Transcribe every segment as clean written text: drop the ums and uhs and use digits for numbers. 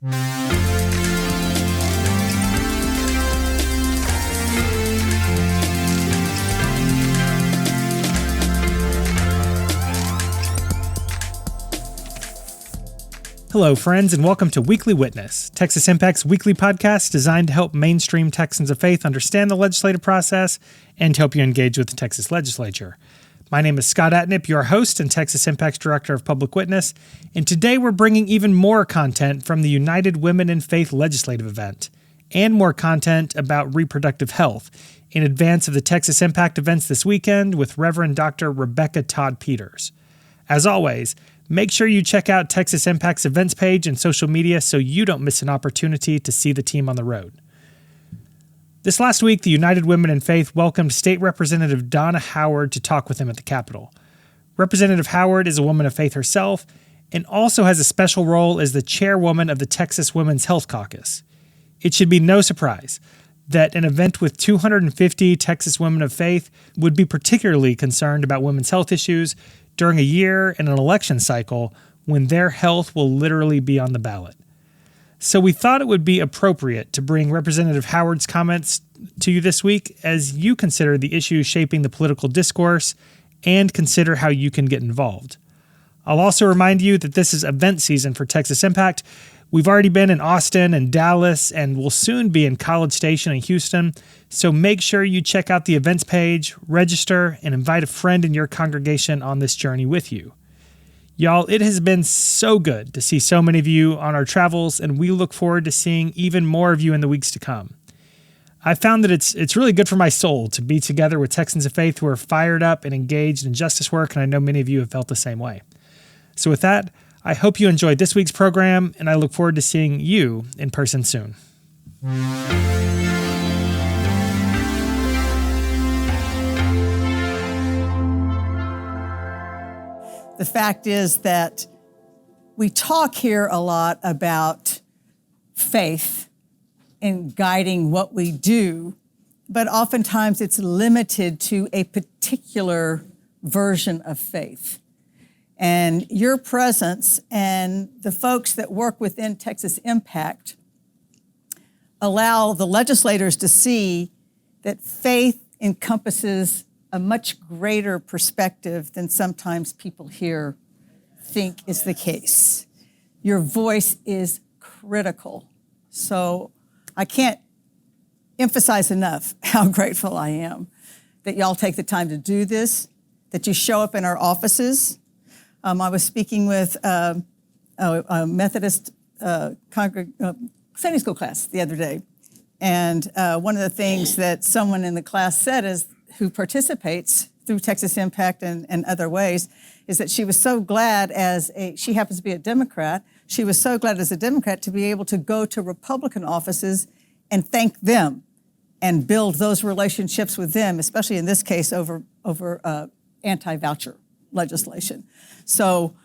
Hello, friends, and welcome to Weekly Witness, Texas Impact's weekly podcast designed to help mainstream Texans of faith understand the legislative process and to help you engage with the Texas legislature. My name is Scott Atnip, your host and Texas Impact's Director of Public Witness, and today we're bringing even more content from the United Women in Faith legislative event, and more content about reproductive health in advance of the Texas Impact events this weekend with Reverend Dr. Rebecca Todd Peters. As always, make sure you check out Texas Impact's events page and social media so you don't miss an opportunity to see the team on the road. This last week, the United Women in Faith welcomed State Representative Donna Howard to talk with them at the Capitol. Representative Howard is a woman of faith herself and also has a special role as the Chairwoman of the Texas Women's Health Caucus. It should be no surprise that an event with 250 Texas women of faith would be particularly concerned about women's health issues during a year and an election cycle when their health will literally be on the ballot. So we thought it would be appropriate to bring Representative Howard's comments to you this week as you consider the issues shaping the political discourse and consider how you can get involved. I'll also remind you that this is event season for Texas Impact. We've already been in Austin and Dallas and will soon be in College Station and Houston, so make sure you check out the events page, register, and invite a friend in your congregation on this journey with you. Y'all, it has been so good to see so many of you on our travels, and we look forward to seeing even more of you in the weeks to come. I found that it's really good for my soul to be together with Texans of faith who are fired up and engaged in justice work, and I know many of you have felt the same way. So with that, I hope you enjoyed this week's program, and I look forward to seeing you in person soon. The fact is that we talk here a lot about faith in guiding what we do, but oftentimes it's limited to a particular version of faith. And your presence and the folks that work within Texas Impact allow the legislators to see that faith encompasses a much greater perspective than sometimes people here think is the case. Your voice is critical. So I can't emphasize enough how grateful I am that y'all take the time to do this, that you show up in our offices. I was speaking with a Methodist Sunday school class the other day, and one of the things that someone in the class said is, who participates through Texas Impact and other ways, is that she was so glad she happens to be a Democrat, she was so glad as a Democrat to be able to go to Republican offices and thank them and build those relationships with them, especially in this case over anti-voucher legislation. So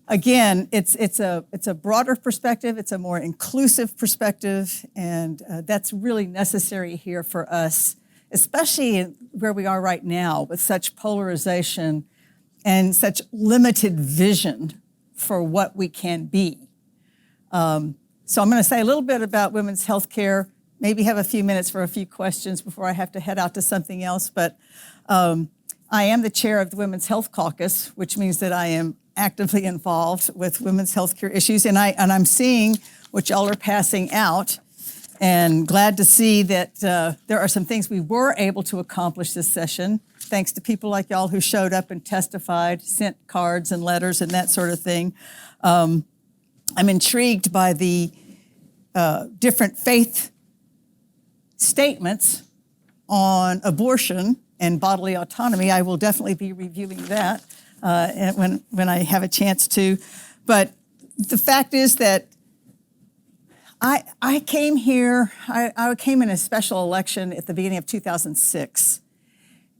again, it's a broader perspective, it's a more inclusive perspective, and that's really necessary here for us, especially where we are right now with such polarization and such limited vision for what we can be. So I'm going to say a little bit about women's health care, maybe have a few minutes for a few questions before I have to head out to something else, but I am the chair of the Women's Health Caucus, which means that I am actively involved with women's health care issues, and I'm seeing what y'all are passing out, and glad to see that there are some things we were able to accomplish this session, thanks to people like y'all who showed up and testified, sent cards and letters and that sort of thing. I'm intrigued by the different faith statements on abortion and bodily autonomy. I will definitely be reviewing that when I have a chance to. But the fact is that I came here, I came in a special election at the beginning of 2006.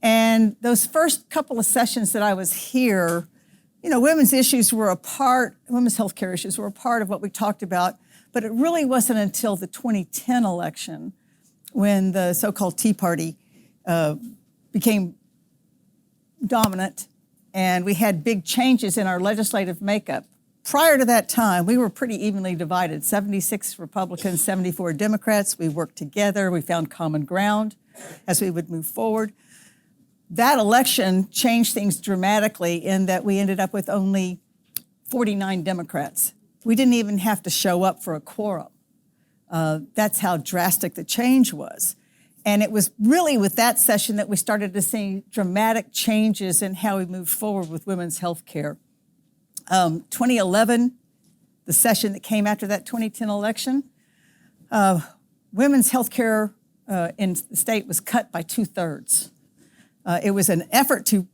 And those first couple of sessions that I was here, women's issues were women's health care issues were a part of what we talked about, but it really wasn't until the 2010 election when the so-called Tea Party became dominant and we had big changes in our legislative makeup prior to that time, we were pretty evenly divided, 76 Republicans, 74 Democrats. We worked together. We found common ground as we would move forward. That election changed things dramatically in that we ended up with only 49 Democrats. We didn't even have to show up for a quorum. That's how drastic the change was. And it was really with that session that we started to see dramatic changes in how we moved forward with women's health care. 2011, the session that came after that 2010 election, women's health care in the state was cut by 2/3. It was an effort to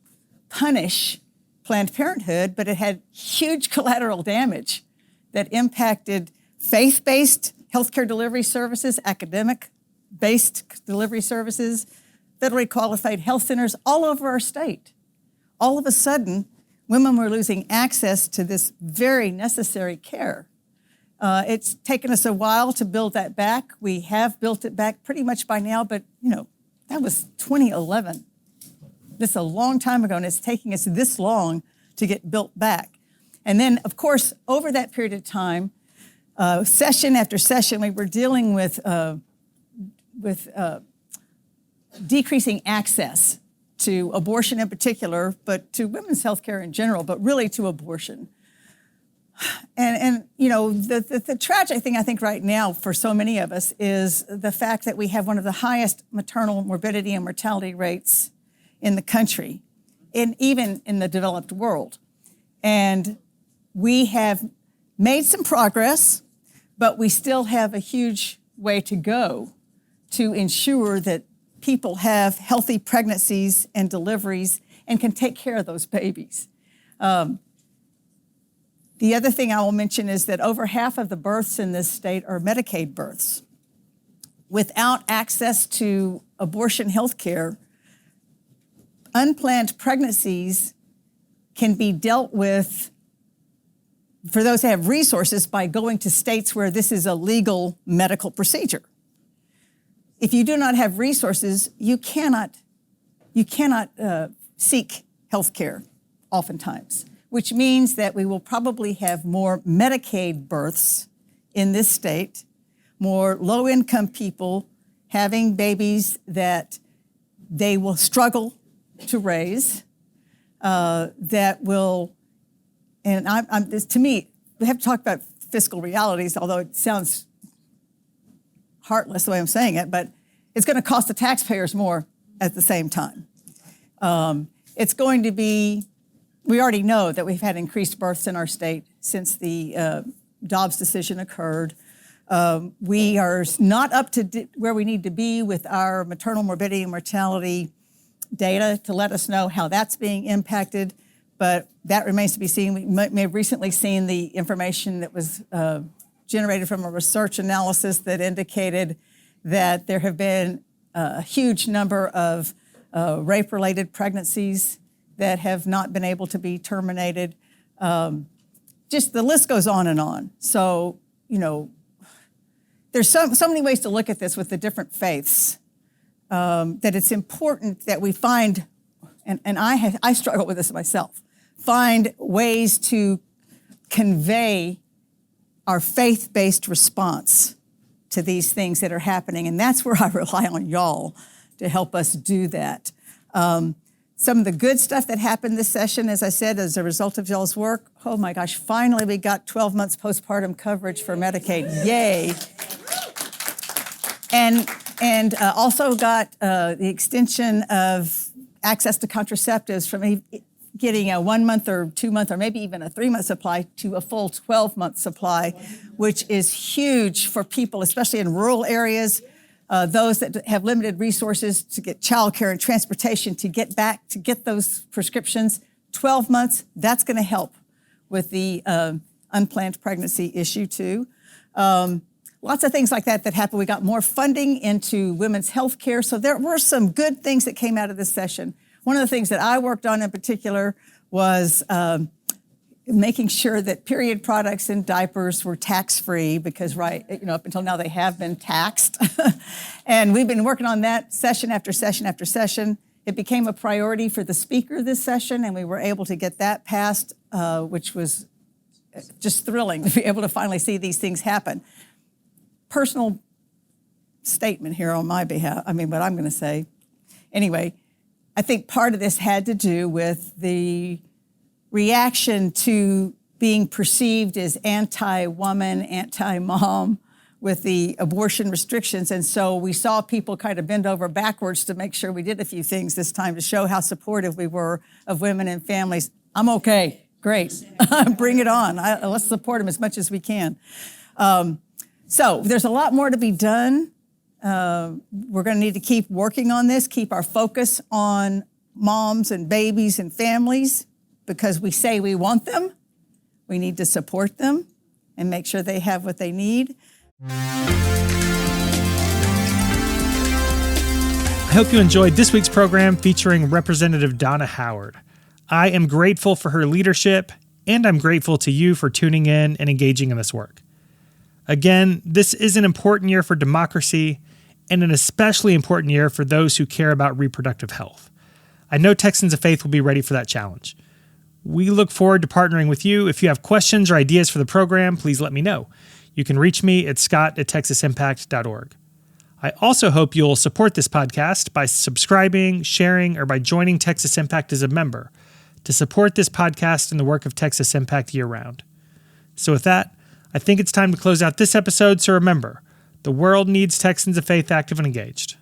punish Planned Parenthood, but it had huge collateral damage that impacted faith-based healthcare delivery services, academic-based delivery services, federally qualified health centers all over our state. All of a sudden, women were losing access to this very necessary care. It's taken us a while to build that back. We have built it back pretty much by now, but that was 2011. This is a long time ago, and it's taking us this long to get built back. And then, of course, over that period of time, session after session, we were dealing with decreasing access to abortion in particular, but to women's health care in general, but really to abortion. And the tragic thing I think right now for so many of us is the fact that we have one of the highest maternal morbidity and mortality rates in the country, and even in the developed world. And we have made some progress, but we still have a huge way to go to ensure that people have healthy pregnancies and deliveries and can take care of those babies. The other thing I will mention is that over half of the births in this state are Medicaid births. Without access to abortion health care, unplanned pregnancies can be dealt with, for those that have resources, by going to states where this is a legal medical procedure. If you do not have resources, you cannot seek health care oftentimes, which means that we will probably have more Medicaid births in this state, more low-income people having babies that they will struggle to raise, that will, and to me, we have to talk about fiscal realities, although it sounds heartless the way I'm saying it, but it's going to cost the taxpayers more at the same time. It's going to be, we already know that we've had increased births in our state since the Dobbs decision occurred. We are not up to where we need to be with our maternal morbidity and mortality data to let us know how that's being impacted, but that remains to be seen. We may have recently seen the information that was generated from a research analysis that indicated that there have been a huge number of rape-related pregnancies that have not been able to be terminated. Just the list goes on and on. So, there's so many ways to look at this with the different faiths, that it's important that we find, and I struggle with this myself, find ways to convey our faith-based response to these things that are happening. And that's where I rely on y'all to help us do that. Some of the good stuff that happened this session, as I said, as a result of y'all's work, oh my gosh, finally we got 12 months postpartum coverage for Medicaid. Yay. And also got the extension of access to contraceptives from getting a 1 month or 2 month or maybe even a 3 month supply to a full 12-month supply, which is huge for people, especially in rural areas, those that have limited resources to get childcare and transportation to get those prescriptions. 12 months, that's going to help with the unplanned pregnancy issue too. Lots of things like that happened. We got more funding into women's health care. So there were some good things that came out of this session. One of the things that I worked on in particular was making sure that period products and diapers were tax-free because, up until now they have been taxed. And we've been working on that session after session after session. It became a priority for the speaker this session, and we were able to get that passed, which was just thrilling to be able to finally see these things happen. Personal statement here on my behalf, what I'm going to say. Anyway, I think part of this had to do with the reaction to being perceived as anti-woman, anti-mom with the abortion restrictions. And so we saw people kind of bend over backwards to make sure we did a few things this time to show how supportive we were of women and families. I'm okay. Great. Bring it on. Let's support them as much as we can. So there's a lot more to be done. We're going to need to keep working on this, keep our focus on moms and babies and families, because we say we want them. We need to support them and make sure they have what they need. I hope you enjoyed this week's program featuring Representative Donna Howard. I am grateful for her leadership, and I'm grateful to you for tuning in and engaging in this work. Again, this is an important year for democracy, and an especially important year for those who care about reproductive health. I know Texans of Faith will be ready for that challenge. We look forward to partnering with you. If you have questions or ideas for the program, please let me know. You can reach me at scott@texasimpact.org. I also hope you'll support this podcast by subscribing, sharing, or by joining Texas Impact as a member to support this podcast and the work of Texas Impact year-round. So with that, I think it's time to close out this episode, so remember, the world needs Texans of Faith active and engaged.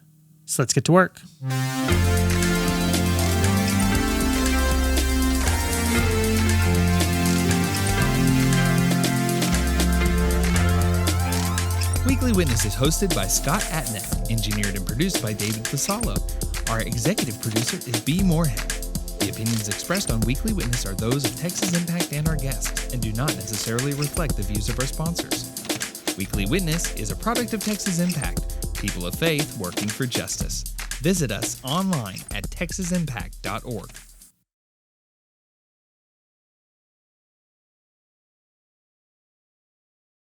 So let's get to work. Weekly Witness is hosted by Scott Atnet, engineered and produced by David Fasalo. Our executive producer is B. Moorhead. The opinions expressed on Weekly Witness are those of Texas Impact and our guests, and do not necessarily reflect the views of our sponsors. Weekly Witness is a product of Texas Impact, people of faith working for justice. Visit us online at texasimpact.org.